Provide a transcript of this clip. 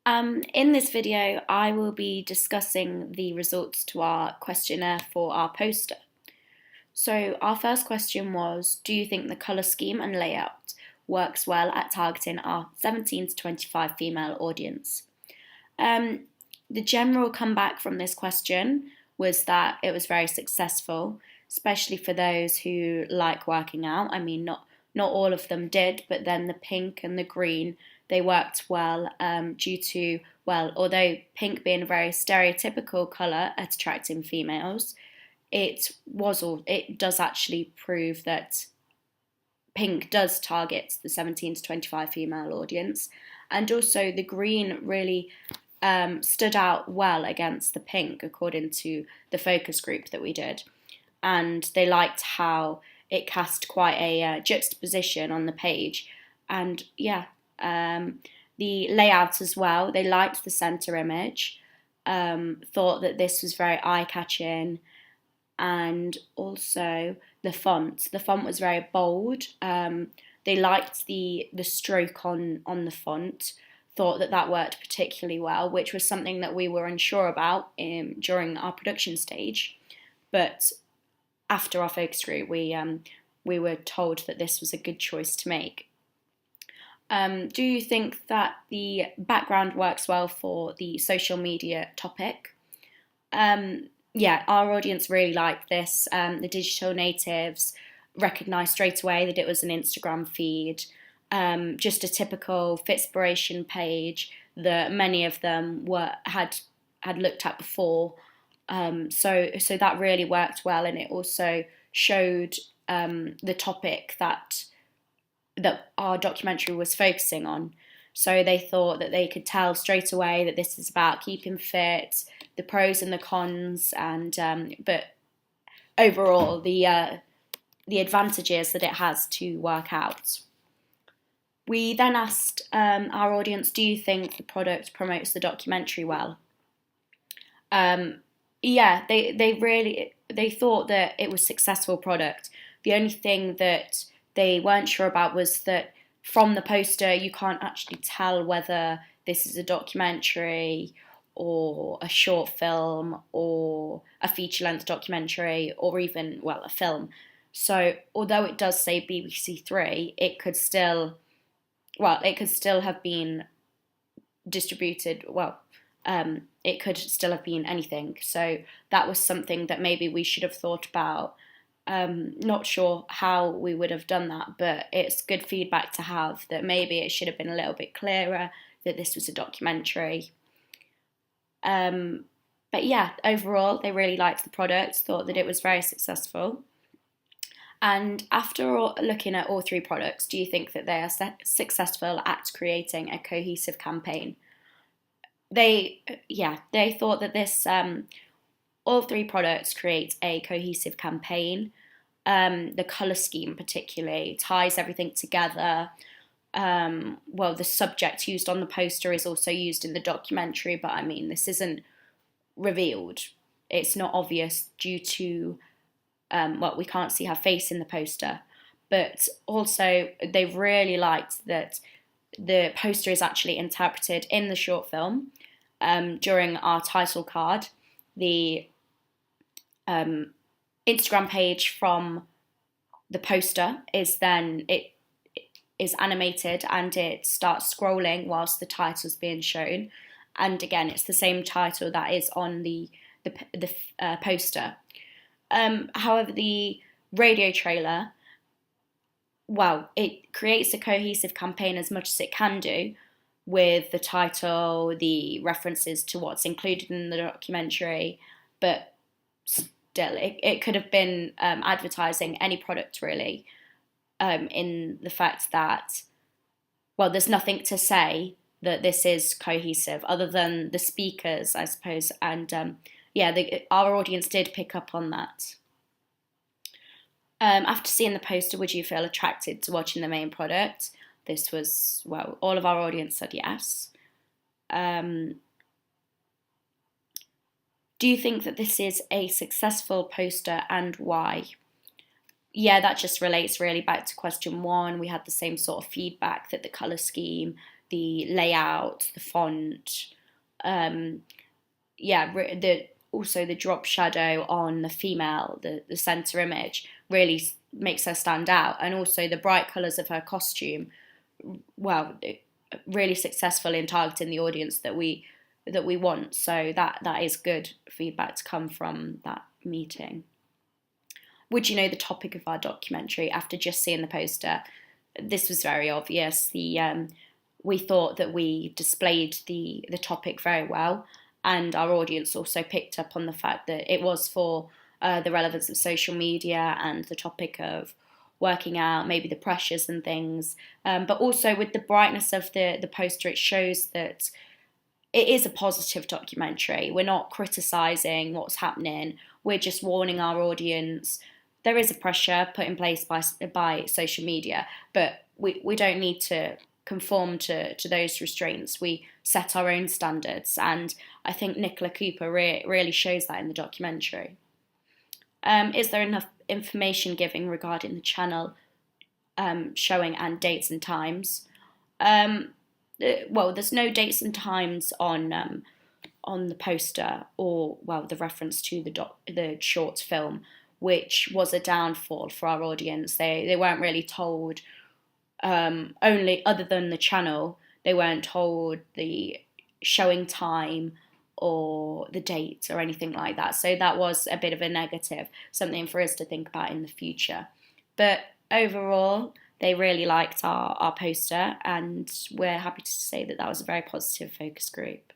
In this video, I will be discussing the results to our questionnaire for our poster. So our first question was, do you think the colour scheme and layout works well at targeting our 17 to 25 female audience? The general comeback from this question was that it was very successful, especially for those who like working out. I mean, not all of them did, but then the pink and the green, they worked well due to, well, although pink being a very stereotypical colour at attracting females, it does actually prove that pink does target the 17 to 25 female audience. And also the green really stood out well against the pink, according to the focus group that we did. And they liked how it cast quite a juxtaposition on the page. And yeah, the layout as well, they liked the centre image, thought that this was very eye-catching, and also the font. The font was very bold. They liked the stroke on the font, thought that worked particularly well, which was something that we were unsure about during our production stage. But after our focus group, we were told that this was a good choice to make. Do you think that the background works well for the social media topic? Yeah, our audience really liked this. The digital natives recognised straight away that it was an Instagram feed, just a typical Fitspiration page that many of them had looked at before. So that really worked well, and it also showed the topic that our documentary was focusing on. So they thought that they could tell straight away that this is about keeping fit, the pros and the cons, and but overall the advantages that it has to work out. We then asked our audience, do you think the product promotes the documentary well? Yeah, they thought that it was a successful product. The only thing that they weren't sure about was that from the poster you can't actually tell whether this is a documentary or a short film or a feature-length documentary or even, well, a film. So although it does say BBC Three, it could still have been distributed, it could still have been anything. So that was something that maybe we should have thought about. Not sure how we would have done that, but it's good feedback to have that maybe it should have been a little bit clearer that this was a documentary. But yeah, overall, they really liked the product, thought that it was very successful. And after looking at all three products, do you think that they are successful at creating a cohesive campaign? They thought that this all three products create a cohesive campaign. The colour scheme particularly ties everything together. The subject used on the poster is also used in the documentary, but I mean, this isn't revealed. It's not obvious due to, we can't see her face in the poster. But also, they really liked that the poster is actually interpreted in the short film. During our title card, the Instagram page from the poster is animated and it starts scrolling whilst the title's being shown. And again, it's the same title that is on the poster. However, the radio trailer, it creates a cohesive campaign as much as it can do, with the title, the references to what's included in the documentary, but still, it could have been advertising any product really, in the fact that, there's nothing to say that this is cohesive other than the speakers, I suppose, and our audience did pick up on that. After seeing the poster, would you feel attracted to watching the main product? This was, all of our audience said yes. Do you think that this is a successful poster and why? Yeah, that just relates really back to question one. We had the same sort of feedback that the colour scheme, the layout, the font, um, also the drop shadow on the female, the center image really makes her stand out, and also the bright colours of her costume. Well, really successful in targeting the audience that we want. So that is good feedback to come from that meeting. Would you know the topic of our documentary after just seeing the poster? This was very obvious. We thought that we displayed the topic very well, and our audience also picked up on the fact that it was for the relevance of social media and the topic of working out maybe the pressures and things. But also with the brightness of the poster, it shows that it is a positive documentary. We're not criticising what's happening. We're just warning our audience. There is a pressure put in place by social media, but we don't need to conform to those restraints. We set our own standards, and I think Nicola Cooper really shows that in the documentary. Is there enough information giving regarding the channel showing and dates and times? Well, there's no dates and times on the poster, or the reference to the short film, which was a downfall for our audience. They weren't really told, only other than the channel, they weren't told the showing time or the date or anything like that. So that was a bit of a negative, something for us to think about in the future. But overall, they really liked our poster, and we're happy to say that was a very positive focus group.